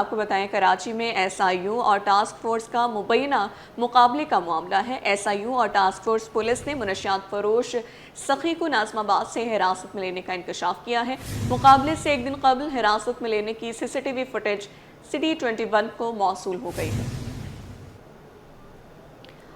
आपको बताएं, कराची में एसआईयू और टास्क फोर्स का मुबैना मुकाबले का मामला है। एसआईयू और टास्क फोर्स पुलिस ने मुनशियात फरोश सखी को नाज़माबाद से हिरासत में लेने का इंकशाफ किया है। मुकाबले से एक दिन कबल हिरासत में लेने की सीसीटीवी फुटेज सिटी 21 को मौसूल हो गई है।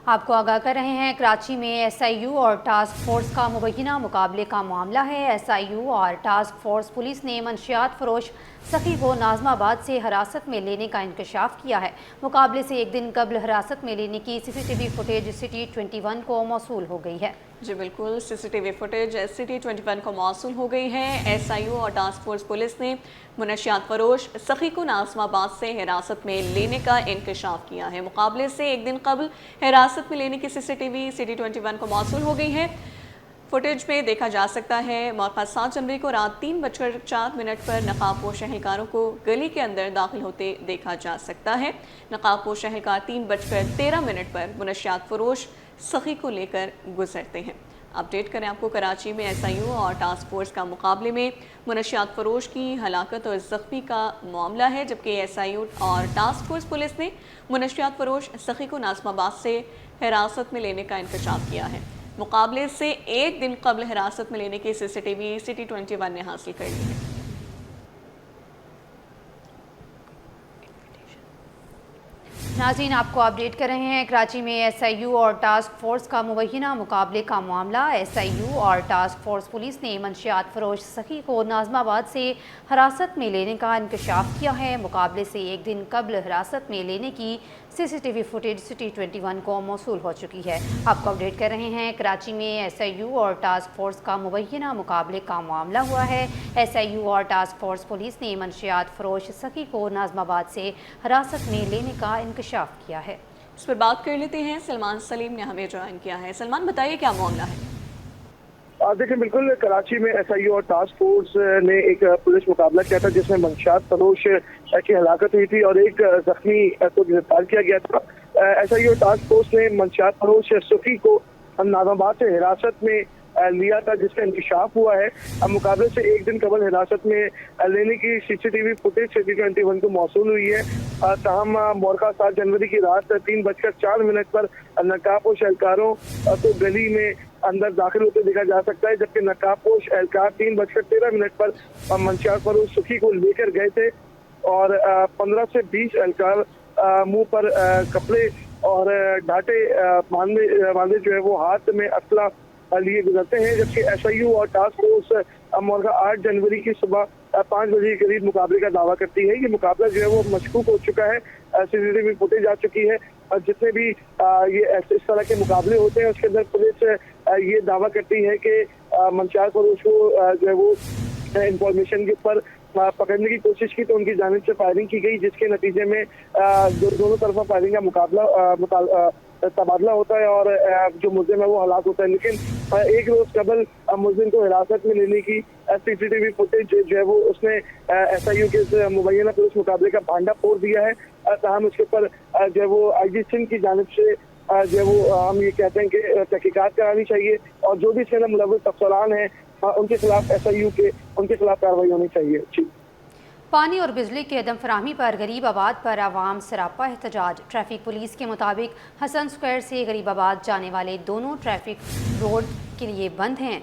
आपको आगाह कर रहे हैं, कराची में एसआईयू और टास्क फोर्स का मुबैना मुकाबले का मामला है। एसआईयू और टास्क फोर्स पुलिस ने मंशियात फरोश सखी को नाज़माबाद से हिरासत में लेने का इंकशाफ किया है। मुकाबले से एक दिन कबल हिरासत में लेने की सीसीटीवी फुटेज सिटी 21 को मौसूल हो गई है। जी बिल्कुल, सीसीटीवी फुटेज सिटी 21 को मौसूल हो गई है। एसआईयू और टास्क फोर्स पुलिस ने मुनशियात फरोश सखी को नाज़माबाद से हिरासत में लेने का इंकशाफ किया है। मुकाबले से एक दिन कबल हिरासत में लेने की सीसीटीवी सिटी 21 को मौसूल हो गई है। फुटेज में देखा जा सकता है, मौका 7 जनवरी को रात 3:04 पर नकाबपोश एहलकारों को गली के अंदर दाखिल होते देखा जा सकता है। नकाबपोश एहलकार 3:13 पर मुनशियात फरोश सखी को लेकर गुजरते हैं। अपडेट करें आपको, कराची में एसआईयू और टास्क फोर्स का मुकाबले में मुनशियात फरोश की हलाकत और जख्मी का मामला है, जबकि एसआईयू और टास्क फोर्स पुलिस ने मुनशियात फरोश सखी को नाज़माबाद से हिरासत में लेने का इंकशाफ किया है। मुकाबले से एक दिन कबल हिरासत में लेने की सीसीटीवी सिटी 21 ने हासिल कर ली है। नाज़रीन, आपको अपडेट कर रहे हैं, कराची में एसआईयू और टास्क फोर्स का मुबैना मुकाबले का मामला। एसआईयू और टास्क फोर्स पुलिस ने मंशियात फरोश सखी को नाज़माबाद से हिरासत में लेने का इंकशाफ किया है। मुकाबले से एक दिन कबल हिरासत में लेने की सीसीटीवी फुटेज सिटी 21 को मौसूल हो चुकी है। आपको अपडेट कर रहे हैं, कराची में एसआईयू और टास्क फोर्स का मुबैना मुकाबले का मामला हुआ है। एसआईयू और टास्क फोर्स पुलिस ने मंशियात फरोश सखी को नाज़माबाद से हिरासत में लेने का इंकशाफ किया है। इस पर बात कर लेते हैं, सलमान सलीम ने हमें ज्वाइन किया है। सलमान, बताइए क्या मामला है। देखिए, बिल्कुल कराची में एसआईयू और टास्क फोर्स ने एक पुलिस मुकाबला किया था, जिसमें मंशियात फरोश की हलाकत हुई थी और एक जख्मी को गिरफ्तार किया गया था। एसआईयू और टास्क फोर्स ने मंशियात फरोश सखी को नाज़माबाद से हिरासत में लिया था, जिसका इंकशाफ हुआ है। मुकाबले से एक दिन कबल हिरासत में लेने की सीसीटीवी फुटेज सिटी 21 को मौसूल हुई है। ताहम मौका 7 जनवरी की रात 3:04 पर नकाबपोश एहलकारों को गली में अंदर दाखिल होते देखा जा सकता है, जबकि नकाबपोश एहलकार 3:13 पर मंशियात फरोश सखी को लेकर गए थे और 15 से 20 एहलकार मुंह पर कपड़े और डाटे बांधे जो है वो हाथ में असला लिए गुजरते हैं। जबकि एसआईयू और टास्क फोर्स मौका 8 जनवरी की सुबह 5 बजे के करीब मुकाबले का दावा करती है। ये मुकाबला जो है वो मशकूक हो चुका है, सीसीटीवी फुटेज आ चुकी है। जितने भी ये इस तरह के मुकाबले होते हैं, उसके अंदर पुलिस ये दावा करती है कि मंशियात फरोश को जो है वो इंफॉर्मेशन के ऊपर पकड़ने की कोशिश की तो उनकी जानिब से फायरिंग की गई, जिसके नतीजे में दोनों तरफा फायरिंग का तबादला होता है और जो मुल्जिम है वो हलाक होता है। लेकिन एक रोज कबल मुल्जिम को हिरासत में लेने की सीसीटीवी फुटेज जो है वो उसने एसआईयू के मुबैना पुलिस मुकाबले का भांडा फोड़ दिया है। ताहम इसके ऊपर जो है वो आईजी सिंध की जानिब से जो है वो हम ये कहते हैं कि तहकीकात करानी चाहिए और जो भी इसके अंदर मुलव्वस अफसरान हैं उनके खिलाफ एसआईयू के उनके खिलाफ कार्रवाई होनी चाहिए। जी। पानी और बिजली की अदम फराहमी पर गरीबाबाद पर आवाम सरापा एहतजाज। ट्रैफिक पुलिस के मुताबिक हसन स्क्वायर से गरीबाबाद जाने वाले दोनों ट्रैफिक रोड के लिए बंद हैं।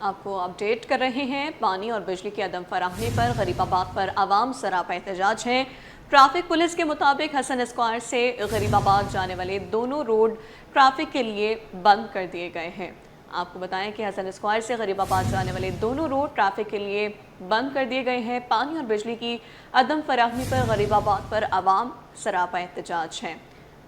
आपको अपडेट कर रहे हैं, पानी और बिजली की अदम फराहमी पर गरीबाबाद पर आवाम सरापा एहतजाज है। ट्रैफिक पुलिस के मुताबिक हसन स्क्वायर से गरीबाबाद जाने वाले दोनों रोड ट्रैफिक के लिए बंद कर दिए गए हैं। आपको बताएं कि हसन स्क्वायर से गरीबाबाद जाने वाले दोनों रोड ट्रैफिक के लिए बंद कर दिए गए हैं। पानी और बिजली की अदम फराहमी पर गरीबाबाद पर आवाम सरापा एहतजाज है।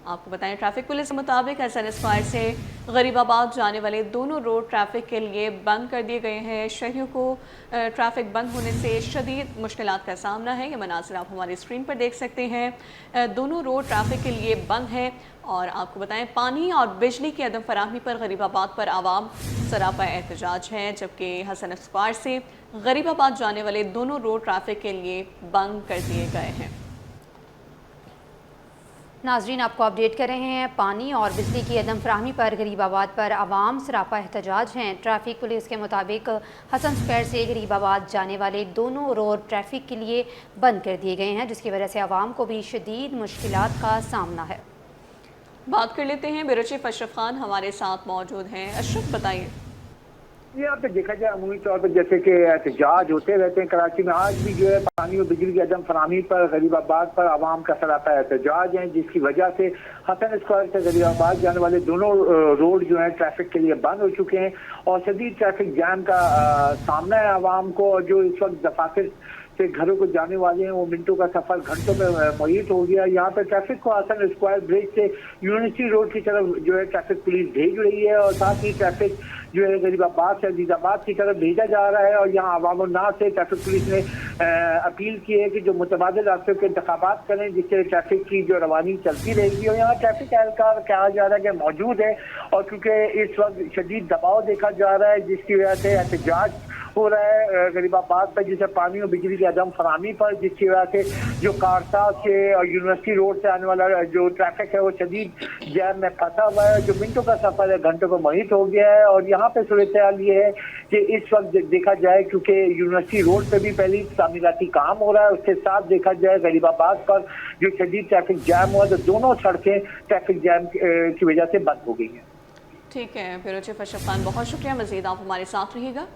आपको बताएं, ट्रैफिक पुलिस के मुताबिक हसन स्क्वायर से गरीबाबाद जाने वाले दोनों रोड ट्रैफिक के लिए बंद कर दिए गए हैं। शहरियों को ट्रैफिक बंद होने से शदीद मुश्किलात का सामना है। ये मनाज़िर आप हमारी स्क्रीन पर देख सकते हैं। दोनों रोड ट्रैफिक के लिए बंद है और आपको बताएं, पानी और बिजली की अदम फराहमी पर गरीबाबाद पर आवाम सरापा एहतजाज है, जबकि हसन स्क्वायर से गरीबाबाद जाने वाले दोनों रोड ट्रैफिक के लिए बंद कर दिए गए हैं। नाजरीन आपको अपडेट कर रहे हैं। पानी और बिजली की अदम फराहमी पर गरीबाबाद पर आवाम सरापा एहतजाज हैं। ट्रैफिक पुलिस के मुताबिक हसन स्क्वायर से गरीबाबाद जाने वाले दोनों रोड ट्रैफिक के लिए बंद कर दिए गए हैं, जिसकी वजह से आवाम को भी शदीद मुश्किलात का सामना है। बात कर लेते हैं ब्यूरो चीफ अशरफ खान हमारे साथ मौजूद हैं। अशरफ बताइए। यहाँ पे देखा जाए अमूमी तौर पर जैसे कि एहतजाज होते रहते हैं कराची में, आज भी जो है पानी और बिजली की अदम फराहमी पर गरीबाबाद पर आवाम का सरापा एहतजाज है, जिसकी वजह से हसन स्क्वायर से गरीबाबाद जाने वाले दोनों रोड जो है ट्रैफिक के लिए बंद हो चुके हैं और शदीद ट्रैफिक जैम का सामना है आवाम को। और जो इस वक्त दफातर से घरों को जाने वाले हैं वो मिनटों का सफर घंटों में मुय्यत हो गया। यहाँ पे ट्रैफिक को हसन स्क्वायर ब्रिज से यूनिवर्सिटी रोड की तरफ जो है ट्रैफिक पुलिस भेज रही है और साथ ही ट्रैफिक जो है गरीबाबाद से अजीजाबाद की तरफ भेजा जा रहा है। और यहाँ अवामुन्नास से ट्रैफिक पुलिस ने अपील की है कि जो मुतबादिल रास्तों के इंतखाबात करें, जिससे ट्रैफिक की जो रवानी चलती रहेगी। और यहाँ ट्रैफिक एहलकार कहा जा रहा है कि मौजूद है और क्योंकि इस वक्त शदीद दबाव देखा जा रहा है, जिसकी वजह से एहतजाज हो रहा है गरीबाबाद पर, जिसे पानी और बिजली की अदम फराहमी पर, जिसकी वजह से जो कारसा से और यूनिवर्सिटी रोड से आने वाला जो ट्रैफिक है वो शदीद जैम में फंसा हुआ है। जो मिनटों का सफर है घंटों में मुय्यत हो गया है। और यहाँ पे सूरत हाल ये है कि इस वक्त देखा जाए क्योंकि यूनिवर्सिटी रोड पे भी पहले तामीराती काम हो रहा है, उसके साथ देखा जाए गरीबाबाद पर जो शदीद ट्रैफिक जैम हुआ तो दोनों सड़कें ट्रैफिक जैम की वजह से बंद हो गई हैं। ठीक है ब्यूरो चीफ अशरफ खान, बहुत शुक्रिया। मजीद आप हमारे साथ रहिएगा।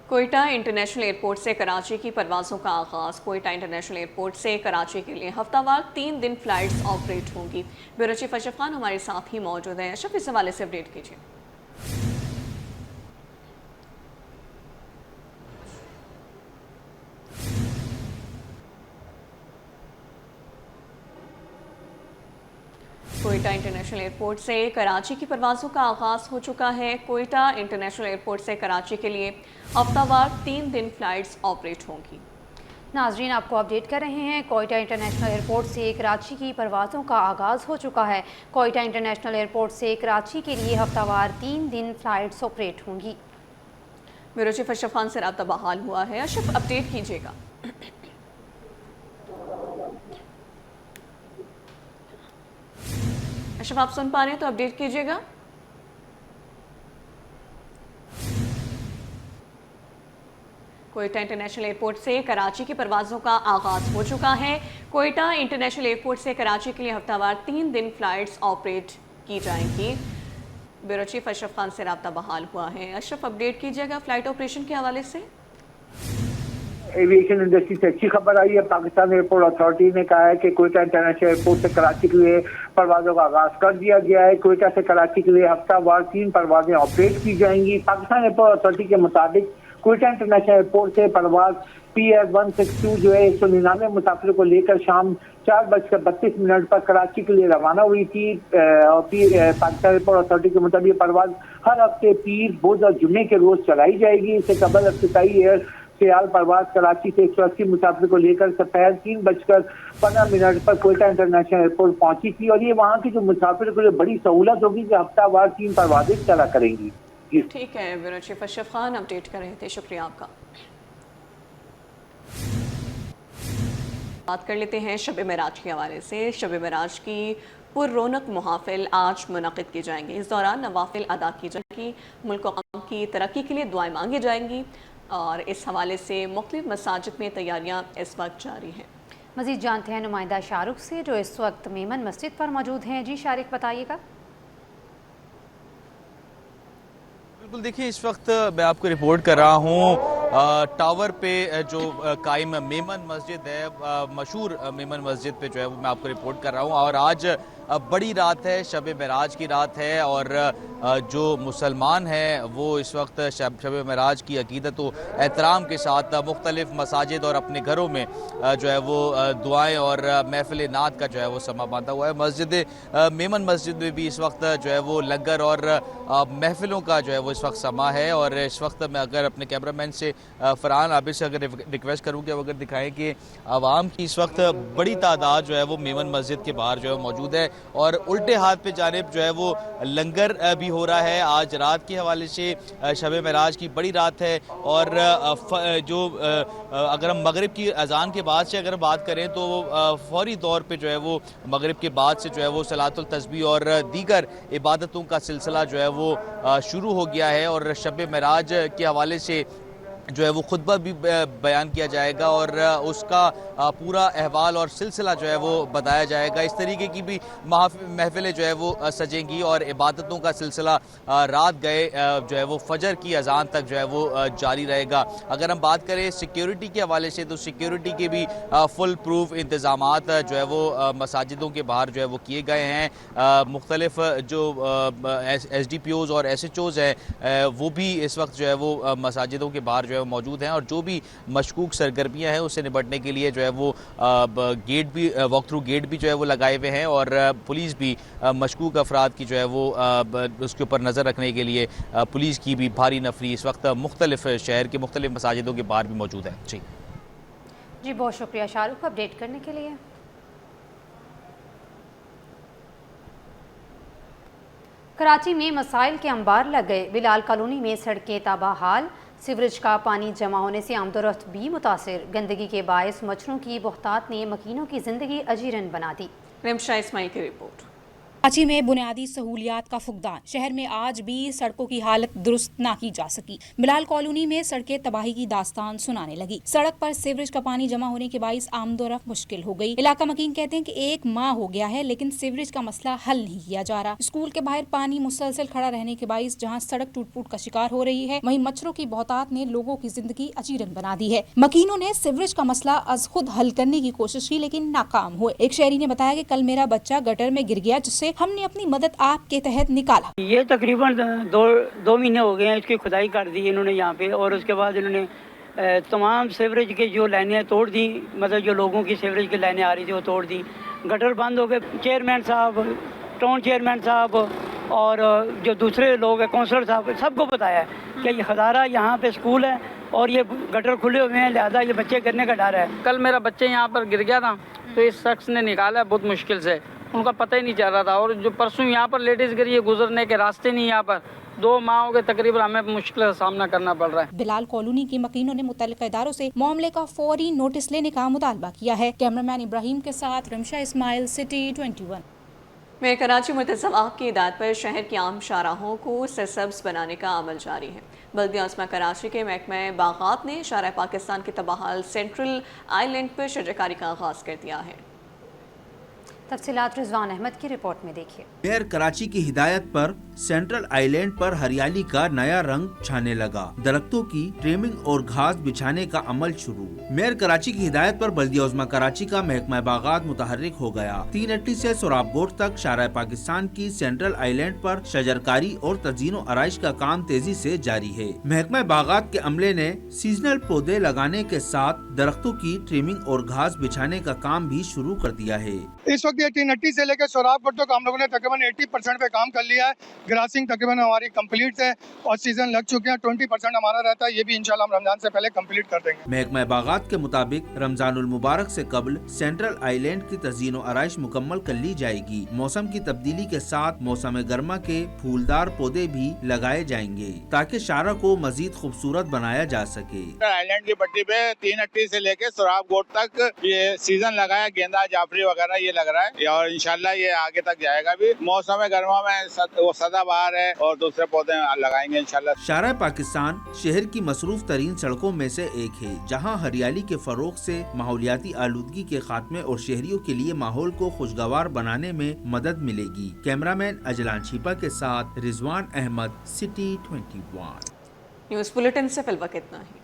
कोयटा इंटरनेशनल एयरपोर्ट से कराची की परवाज़ों का आगाज़। कोयटा इंटरनेशनल एयरपोर्ट से कराची के लिए हफ्तावार 3 दिन फ़्लाइट्स ऑपरेट होंगी। ब्यूरो चीफ अशरफ खान हमारे साथ ही मौजूद हैं। अशरफ, इस हवाले से अपडेट कीजिए। कोयटा इंटरनेशनल एयरपोर्ट से कराची की परवाज़ों का आगाज़ हो चुका है। कोयटा इंटरनेशनल एयरपोर्ट से कराची के लिए हफ्तावार 3 दिन फ़्लाइट्स ऑपरेट होंगी। नाजरीन आपको अपडेट कर रहे हैं। कोयटा इंटरनेशनल एयरपोर्ट से कराची की परवाज़ों का आगाज़ हो चुका है। कोयटा इंटरनेशनल एयरपोर्ट से कराची के लिए हफ्तावार 3 दिन फ़्लाइट्स ऑपरेट होंगी। ब्यूरो चीफ अशरफ खान से रब्ता बहाल हुआ है। अशरफ, अपडेट कीजिएगा। अशरफ, आप सुन पा रहे हैं तो अपडेट कीजिएगा। कोयटा इंटरनेशनल एयरपोर्ट से कराची की परवाज़ों का आगाज़ हो चुका है। कोयटा इंटरनेशनल एयरपोर्ट से कराची के लिए हफ्तावार 3 दिन फ़्लाइट्स ऑपरेट की जाएंगी। ब्यूरो चीफ अशरफ खान से रब्ता बहाल हुआ है। अशरफ, अपडेट कीजिएगा फ़्लाइट ऑपरेशन के हवाले से। एविएशन इंडस्ट्री से अच्छी खबर आई है। पाकिस्तान एयरपोर्ट अथॉरिटी ने कहा है कि कोयटा इंटरनेशनल एयरपोर्ट से कराची के लिए परवाज़ों का आगाज कर दिया गया है। कोयटा से कराची के लिए हफ्तावार 3 परवाजें ऑपरेट की जाएंगी। पाकिस्तान एयरपोर्ट अथॉरिटी के मुताबिक कोयटा इंटरनेशनल एयरपोर्ट से परवाज PR-162 जो है 199 मुसाफिरों को लेकर शाम 4:32 पर कराची के लिए रवाना हुई थी। और पाकिस्तान एयरपोर्ट अथॉरिटी के मुताबिक परवाज हर हफ्ते पीर, बुध और जुम्मे के रोज चलाई जाएगी। इससे कबल अफ्रीकाई एयर सियाल परवाज कराची से 180 मुसाफिर को लेकर दोपहर 3:15 पर कोयटा इंटरनेशनल एयरपोर्ट पहुंची थी। और ये वहाँ की जो मुसाफिर को बड़ी सहूलत होगी कि हफ्तावार 3 परवाजें चला करेंगी। ठीक है bureau chief Ashraf Khan update कर रहे थे, शुक्रिया आपका। बात कर लेते हैं शब मेराज के हवाले से। शब मेराज की पुररौनक मुहाफिल आज मुनक़िद की जाएंगी। इस दौरान नवाफिल अदा की जाएंगी, मुल्क और कौम की तरक्की के लिए दुआएं मांगी जाएंगी और इस हवाले से मुख्तलिफ मसाजिद में तैयारियां इस वक्त जारी हैं। मज़ीद जानते हैं नुमाइंदा शाहरुख से जो इस वक्त मेमन मस्जिद पर मौजूद हैं। जी शारिक, बताइएगा। बिल्कुल, देखिए इस वक्त मैं आपको रिपोर्ट कर रहा हूँ टावर पे जो कायम मेमन मस्जिद है, मशहूर मेमन मस्जिद पे जो है वो मैं आपको रिपोर्ट कर रहा हूँ। और आज बड़ी रात है, शब मेराज की रात है और जो मुसलमान हैं वो इस वक्त शब मेराज की अकीदत व एहतराम के साथ मुख्तलिफ मसाजिद और अपने घरों में जो है वो दुआएं और महफिल नात का जो है वो समा बांधा हुआ है। मस्जिद मेमन मस्जिद में भी इस वक्त जो है वो लंगर और महफिलों का जो है वो इस वक्त समा है। और इस वक्त मैं अगर अपने कैमरामैन से फरहान आबिद से अगर रिक्वेस्ट करूँ कि अगर दिखाएं कि आवाम की इस वक्त बड़ी तादाद जो है वो मेमन मस्जिद के बाहर जो है मौजूद है और उल्टे हाथ पे जानिब जो है वो लंगर भी हो रहा है। आज रात के हवाले से शब मेराज की बड़ी रात है और जो अगर हम मगरिब की अजान के बाद से अगर बात करें तो फौरी तौर पे जो है वो मगरिब के बाद से जो है वो सलातुल तस्बीह और दीगर इबादतों का सिलसिला जो है वो शुरू हो गया है और शब मेराज के हवाले से जो है वो खुतबा भी बयान किया जाएगा और उसका पूरा अहवाल और सिलसिला जो है वो बताया जाएगा। इस तरीके की भी महफिलें जो है वो सजेंगी और इबादतों का सिलसिला रात गए जो है वो फजर की अजान तक जो है वो जारी रहेगा। अगर हम बात करें सिक्योरिटी के हवाले से तो सिक्योरिटी के भी फुल प्रूफ इंतज़ामात जो है वो मसाजिदों के बाहर जो है वो किए गए हैं। मुख्तलिफ जो SDPOs और SHOs हैं वो भी इस वक्त जो है वो मसाजिदों के बाहर जो है मौजूद हैं और जो भी मशकूक सरगर्मियां हैं उससे निपटने के लिए जो है वो गेट भी वॉक थ्रू गेट भी जो है वो लगाए हुए हैं और पुलिस भी मशकूक अफराद की जो है वो उसके ऊपर नज़र रखने के लिए पुलिस की भी भारी नफरी इस वक्त मुख्तलिफ शहर के मुख्तलिफ मसाजिदों के बाहर भी मौजूद है। जी बहुत शुक्रिया शाहरुख अपडेट करने के लिए। कराची में मसाइल के अंबार लग गए। बिलाल कॉलोनी में सड़कें तबाहाल, सीवरेज का पानी जमा होने से आमदोरफ्त भी मुतासिर। गंदगी के बायस मच्छरों की बहुतात ने मकीनों की जिंदगी अजीरन बना दी। रिमशा इस्माइल की रिपोर्ट। कराची में बुनियादी सहूलियात का फुकदान। शहर में आज भी सड़कों की हालत दुरुस्त ना की जा सकी। बिलाल कॉलोनी में सड़कें तबाही की दास्तान सुनाने लगी। सड़क पर सीवरेज का पानी जमा होने के बाइस आमदोरफ्त मुश्किल हो गई। इलाका मकीन कहते हैं कि 1 माह हो गया है लेकिन सीवरेज का मसला हल नहीं किया जा रहा। स्कूल के बाहर पानी मुसलसल खड़ा रहने के बाइस जहाँ सड़क टूट फूट का शिकार हो रही है वहीं मच्छरों की बहुतात ने लोगों की जिंदगी अजीरन बना दी है। मकीनों ने सीवरेज का मसला अज खुद हल करने की कोशिश की लेकिन नाकाम हुए। एक शहरी ने बताया कि कल मेरा बच्चा गटर में गिर गया जिससे हमने अपनी मदद आपके तहत निकाला। ये तकरीबन दो महीने हो गए हैं इसकी खुदाई कर दी इन्होंने यहाँ पे और उसके बाद इन्होंने तमाम सीवरेज की जो लाइनें तोड़ दी, मतलब जो लोगों की सीवरेज की लाइनें आ रही थी वो तोड़ दी। गटर बंद हो गए। चेयरमैन साहब, टाउन चेयरमैन साहब और जो दूसरे लोग हैं काउंसलर साहब सबको बताया है कि ये खदारा यहाँ पे स्कूल है और ये गटर खुले हुए हैं लिहाजा ये बच्चे गिरने का डर है। कल मेरा बच्चे यहाँ पर गिर गया था तो इस शख्स ने निकाला बहुत मुश्किल से, उनका पता ही नहीं चल रहा था और जो परसों यहाँ पर लेडीज गिरी है गुजरने के रास्ते नहीं, यहाँ पर 2 माह के तकरीबन हमें मुश्किल का सामना करना पड़ रहा है। बिलाल कॉलोनी के मकीनों ने मुतल्लिक़ इदारों से मामले का फौरी नोटिस लेने का मुतालबा किया है। कैमरामैन इब्राहिम के साथ रिमशा इस्माइल, सिटी 21। मेयर कराची मुतज़्ज़मा की हिदायत पर शहर के आम शाहराहों को सरसब्ज़ बनाने का अमल जारी है। बल्दिया उस्मा कराची के महकमा बागात ने शारा पाकिस्तान के तबाहाल सेंट्रल आइलैंड पर शजरकारी का आगाज़ कर दिया है। तफसीलात रिजवान अहमद की रिपोर्ट में देखिए। मेयर कराची की हिदायत पर सेंट्रल आइलैंड पर हरियाली का नया रंग छाने लगा। दरख्तों की ट्रिमिंग और घास बिछाने का अमल शुरू। मेयर कराची की हिदायत पर बल्दिया उस्मा कराची का महकमा बागात मुतहर्रिक हो गया। 3 अट्टी से सोराबगोट तक शारा पाकिस्तान की सेंट्रल आइलैंड पर शजरकारी और तज़ीनो आराइश का काम तेजी से जारी है। महकमा बागात के अमले ने सीजनल पौधे लगाने के साथ दरख्तों की ट्रिमिंग और घास बिछाने का काम भी शुरू कर दिया है। इस वक्त ये 3 अट्टी से लेकर सोराबगोट तक हम लोगों ने तकरीबन 80% पे काम कर लिया है। ग्रासिंग तकरीबन हमारी कंप्लीट है और सीजन लग चुके हैं। 20% हमारा रहता है, ये भी इंशाल्लाह हम रमजान से पहले कंप्लीट कर देंगे। महकमा बागात के मुताबिक रमजानुल मुबारक से कबल सेंट्रल आइलैंड की तज़ीनो आराइश मुकम्मल कर ली जाएगी। मौसम की तब्दीली के साथ मौसम गर्मा के फूलदार पौधे भी लगाए जाएंगे ताकि शारा को मजीद खूबसूरत बनाया जा सके। आइलैंड की पट्टी पे 3 अट्टी से लेके सोराबगोट तक ये सीजन लगाया, गेंदा जाफरी वगैरह ये लग रहा है और इंशाल्लाह ये आगे तक जाएगा भी। मौसम गर्मा में वो सदाबहार है और दूसरे पौधे लगाएंगे इंशाल्लाह। शारा पाकिस्तान शहर की मसरूफ तरीन सड़कों में से एक है जहाँ हरियाली के फरोग से माहौलियाती आलूदगी के खात्मे और शहरियों के लिए माहौल को खुशगवार बनाने में मदद मिलेगी। कैमरामैन अजलान छिपा के साथ Rizwan Ahmed, city 21। News bulletin से फिलहाल इतना ही।